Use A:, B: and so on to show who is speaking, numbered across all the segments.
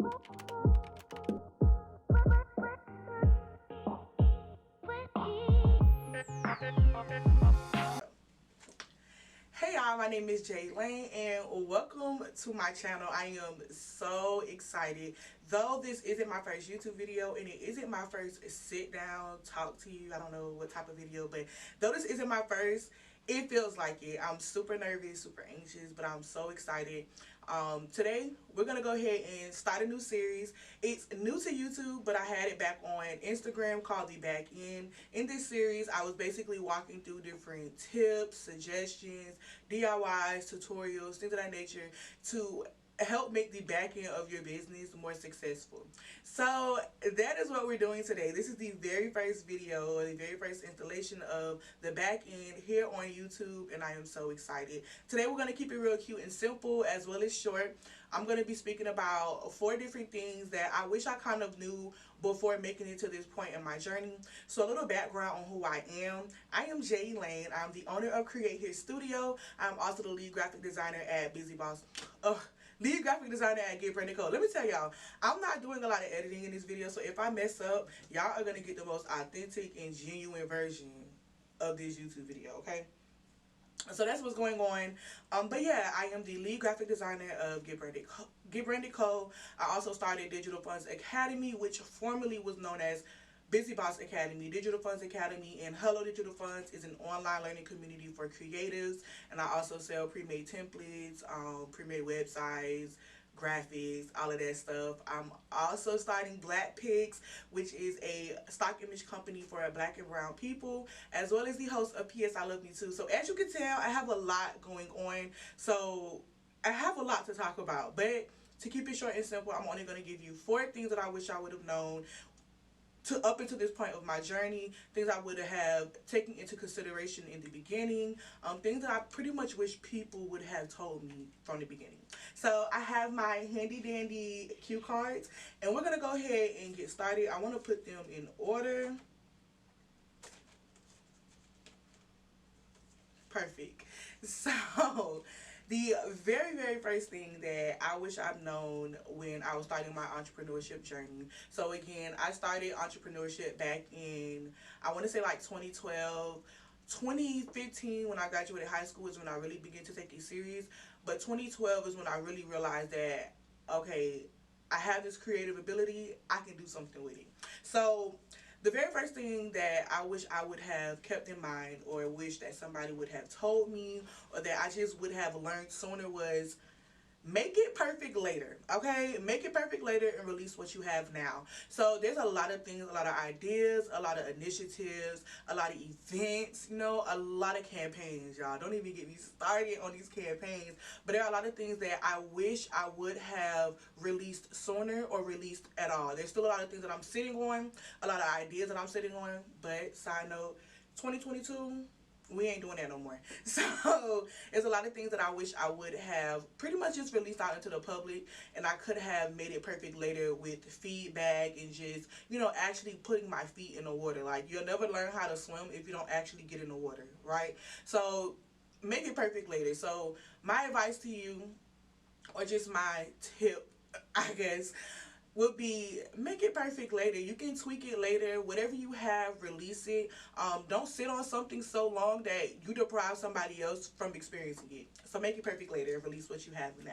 A: Hey y'all, my name is Jay Lane and welcome to my channel. I am so excited. Though this isn't my first YouTube video and it isn't my first sit down talk to you, I don't know what type of video, but though this isn't my first, it feels like it. I'm super nervous, super anxious, but I'm so excited. Today we're gonna go ahead and start a new series. It's new to YouTube, but I had it back on Instagram called the Backend. In this series, I was basically walking through different tips, suggestions, DIYs, tutorials, things of that nature to help make the back end of your business more successful. So that is what we're doing today. This is the very first video, or the very first installation of the back end here on YouTube, and I am so excited. Today we're going to keep it real cute and simple as well as short. I'm going to be speaking about 4 different things that I wish I kind of knew before making it to this point in my journey. So a little background on who I am. I am Jay Lane. I'm the owner of Create Here Studio. I'm also the lead graphic designer at Busy Boss. Lead graphic designer at Get Branded Co. Let me tell y'all, I'm not doing a lot of editing in this video, so if I mess up, y'all are going to get the most authentic and genuine version of this YouTube video, okay? So that's what's going on. But yeah, I am the lead graphic designer of Get Branded Co. I also started Digital Funds Academy, which formerly was known as Busy Boss Academy. Digital Funds Academy and Hello Digital Funds is an online learning community for creatives, and I also sell pre-made templates, pre-made websites, graphics, all of that stuff. I'm also starting Black Pics, which is a stock image company for Black and brown people, as well as the host of PS I Love Me Too. So as you can tell, I have a lot going on, so I have a lot to talk about. But to keep it short and simple, I'm only going to give you 4 things that I wish I would have known up until this point of my journey, things I would have taken into consideration in the beginning, things that I pretty much wish people would have told me from the beginning. So I have my handy dandy cue cards, and we're going to go ahead and get started. I want to put them in order. Perfect. So the very first thing that I wish I'd known when I was starting my entrepreneurship journey. So again, I started entrepreneurship back in, I want to say like 2012. 2015, when I graduated high school, is when I really began to take it serious. But 2012 is when I really realized that, okay, I have this creative ability, I can do something with it. So the very first thing that I wish I would have kept in mind, or wish that somebody would have told me, or that I just would have learned sooner, was make it perfect later. Okay, make it perfect later and release what you have now. So there's a lot of things, a lot of ideas, a lot of initiatives, a lot of events, you know, a lot of campaigns. Y'all don't even get me started on these campaigns, but there are a lot of things that I wish I would have released sooner, or released at all. There's still a lot of things that I'm sitting on, a lot of ideas that I'm sitting on, but side note, 2022, we ain't doing that no more. So there's a lot of things that I wish I would have pretty much just released out into the public, and I could have made it perfect later with feedback and just, you know, actually putting my feet in the water. Like, you'll never learn how to swim if you don't actually get in the water, right? So make it perfect later. So my advice to you, or just my tip, I guess, would be make it perfect later. You can tweak it later. Whatever you have, release it. Don't sit on something so long that you deprive somebody else from experiencing it. So make it perfect later and release what you have now.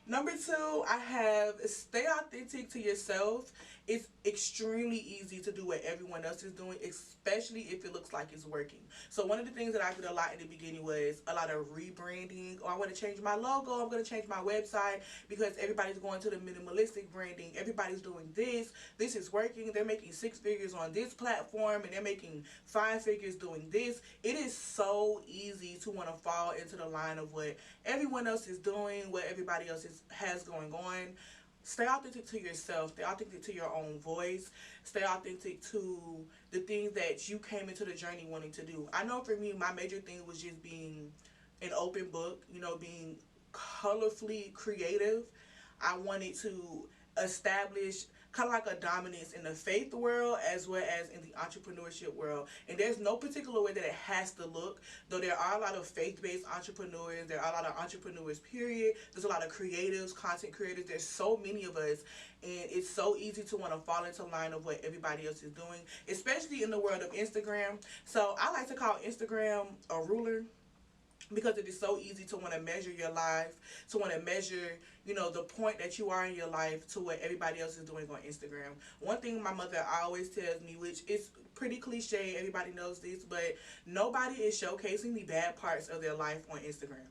A: Number 2, I have stay authentic to yourself. It's extremely easy to do what everyone else is doing, especially if it looks like it's working. So one of the things that I did a lot in the beginning was a lot of rebranding. I want to change my logo, I'm going to change my website, because everybody's going to the minimalistic branding. Everybody's doing this. This is working. They're making 6 figures on this platform, and they're making 5 figures doing this. It is so easy to want to fall into the line of what everyone else is doing, what everybody else has going on. Stay authentic to yourself. Stay authentic to your own voice. Stay authentic to the things that you came into the journey wanting to do. I know for me, my major thing was just being an open book, you know, being colorfully creative. I wanted to establish kind of like a dominance in the faith world as well as in the entrepreneurship world. And there's no particular way that it has to look, though there are a lot of faith-based entrepreneurs, there are a lot of entrepreneurs, period. There's a lot of creatives, content creators. There's so many of us, and it's so easy to want to fall into line of what everybody else is doing, especially in the world of Instagram. So I like to call Instagram a ruler, because it is so easy to want to measure your life, to want to measure, the point that you are in your life to what everybody else is doing on Instagram. One thing my mother always tells me, which is pretty cliche, everybody knows this, but nobody is showcasing the bad parts of their life on Instagram.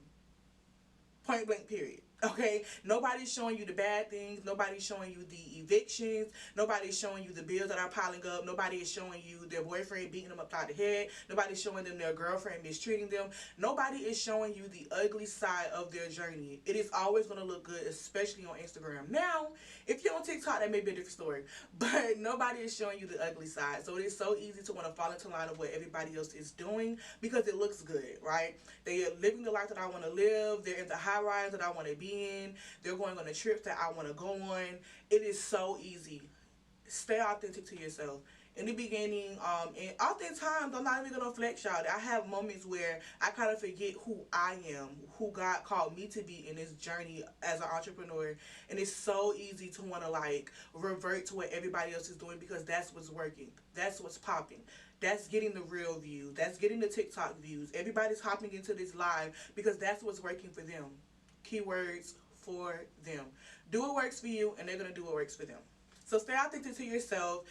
A: Point blank, period. Okay, nobody's showing you the bad things. Nobody's showing you the evictions. Nobody's showing you the bills that are piling up. Nobody is showing you their boyfriend beating them upside the head. Nobody's showing them their girlfriend mistreating them. Nobody is showing you the ugly side of their journey. It is always going to look good, especially on Instagram. Now, if you're on TikTok, that may be a different story, but nobody is showing you the ugly side. So it is so easy to want to fall into line of what everybody else is doing because it looks good, right? They are living the life that I want to live. They're in the high rise that I want to be in. They're going on the trips that I want to go on. It is so easy. Stay authentic to yourself. In the beginning, and oftentimes, I'm not even gonna flex y'all. I have moments where I kind of forget who I am, who God called me to be in this journey as an entrepreneur, and it's so easy to want to like revert to what everybody else is doing because that's what's working, that's what's popping, that's getting the real views, that's getting the TikTok views. Everybody's hopping into this live because that's what's working for them. Keywords for them. Do what works for you, and they're gonna do what works for them. So stay authentic to yourself.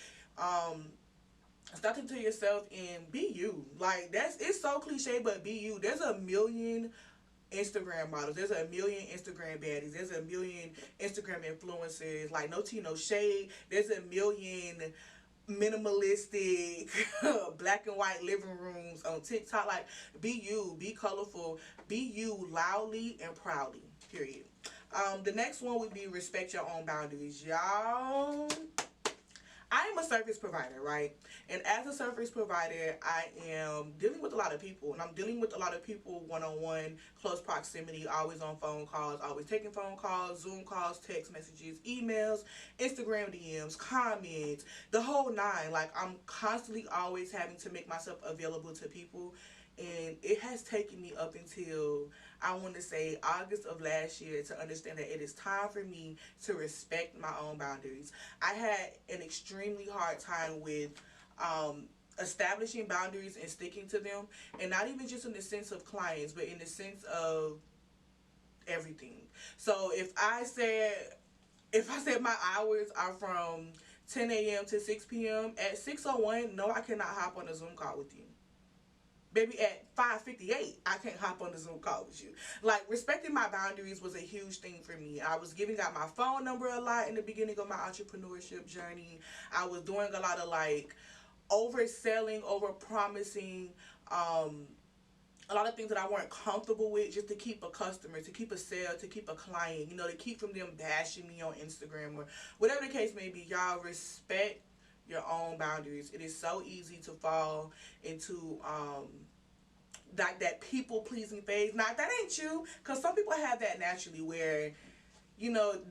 A: Stop to yourself and be you. Like it's so cliche, but be you. There's a million Instagram models. There's a million Instagram baddies. There's a million Instagram influencers. Like no tea, no shade. There's a million minimalistic black and white living rooms on TikTok. Like be you, be colorful, be you loudly and proudly. Period. The next one would be respect your own boundaries, y'all. I am a service provider, right? And as a service provider, I am dealing with a lot of people. And I'm dealing with a lot of people one-on-one, close proximity, always on phone calls, always taking phone calls, Zoom calls, text messages, emails, Instagram DMs, comments, the whole nine. Like, I'm constantly always having to make myself available to people. And it has taken me up until, I want to say, August of last year to understand that it is time for me to respect my own boundaries. I had an extremely hard time with establishing boundaries and sticking to them. And not even just in the sense of clients, but in the sense of everything. So if I said my hours are from 10 a.m. to 6 p.m., at 6:01, no, I cannot hop on a Zoom call with you. Baby, at 5:58, I can't hop on the Zoom call with you. Like, respecting my boundaries was a huge thing for me. I was giving out my phone number a lot in the beginning of my entrepreneurship journey. I was doing a lot of, like, overselling, over-promising, a lot of things that I weren't comfortable with just to keep a customer, to keep a sale, to keep a client, to keep from them bashing me on Instagram or whatever the case may be. Y'all respect your own boundaries. It is so easy to fall into that people pleasing phase. Now that ain't you, because some people have that naturally where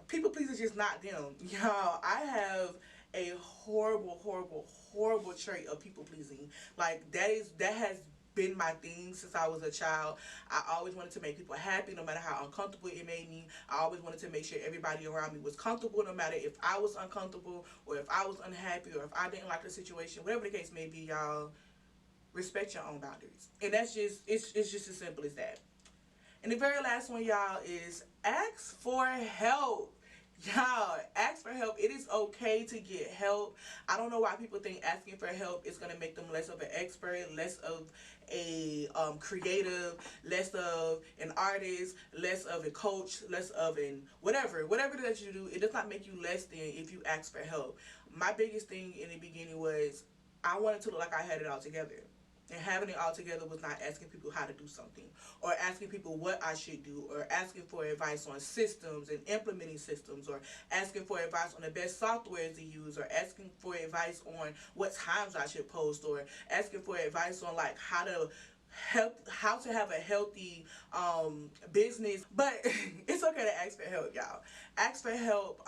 A: people pleasing is just not them. Y'all, I have a horrible, horrible, horrible trait of people pleasing. Like that has been my thing since I was a child. I always wanted to make people happy no matter how uncomfortable it made me. I always wanted to make sure everybody around me was comfortable no matter if I was uncomfortable or if I was unhappy or if I didn't like the situation. Whatever the case may be, y'all, respect your own boundaries. And that's just, it's just as simple as that. And the very last one, y'all, is ask for help. Y'all, ask for help. It is okay to get help. I don't know why people think asking for help is going to make them less of an expert, less of a creative, less of an artist, less of a coach, less of an whatever that you do. It does not make you less than if you ask for help. My biggest thing in the beginning was I wanted to look like I had it all together. And having it all together was not asking people how to do something, or asking people what I should do, or asking for advice on systems and implementing systems, or asking for advice on the best software to use, or asking for advice on what times I should post, or asking for advice on like how to have a healthy business. But it's okay to ask for help, y'all. Ask for help.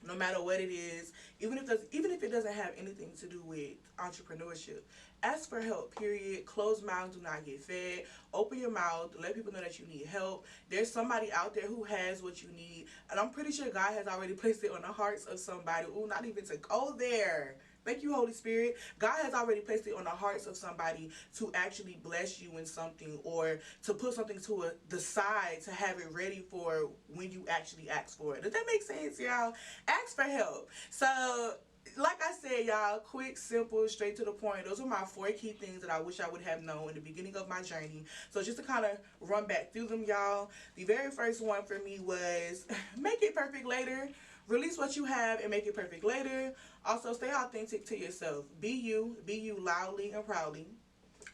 A: no matter what it is, even if it doesn't have anything to do with entrepreneurship. Ask for help, period. Closed mouths do not get fed. Open your mouth, let people know that you need help. There's somebody out there who has what you need, and I'm pretty sure God has already placed it on the hearts of somebody. Ooh, not even to go there. Thank you, Holy Spirit. God has already placed it on the hearts of somebody to actually bless you in something, or to put something to the side to have it ready for when you actually ask for it. Does that make sense, y'all? Ask for help. So, like I said, y'all, quick, simple, straight to the point. Those are my 4 key things that I wish I would have known in the beginning of my journey. So just to kind of run back through them, y'all. The very first one for me was make it perfect later. Release what you have and make it perfect later. Also, stay authentic to yourself. Be you loudly and proudly.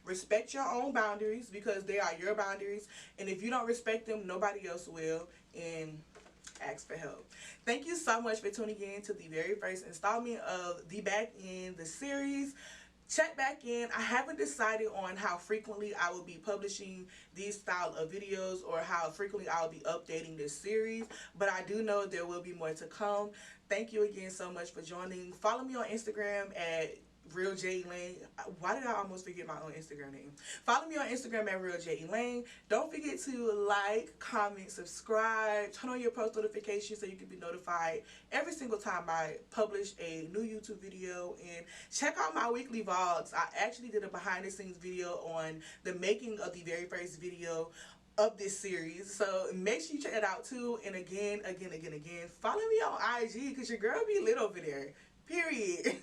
A: Respect your own boundaries because they are your boundaries. And if you don't respect them, nobody else will. And ask for help. Thank you so much for tuning in to the very first installment of the Backend, the series. Check back in. I haven't decided on how frequently I will be publishing these style of videos or how frequently I'll be updating this series, but I do know there will be more to come. Thank you again so much for joining. Follow me on Instagram at Real J Elaine. Why did I almost forget my own Instagram name? Follow me on Instagram at Real J Elaine. Don't forget to like, comment, subscribe, turn on your post notifications so you can be notified every single time I publish a new YouTube video. And check out my weekly vlogs. I actually did a behind the scenes video on the making of the very first video of this series. So make sure you check it out too. And again, follow me on IG because your girl be lit over there. Period.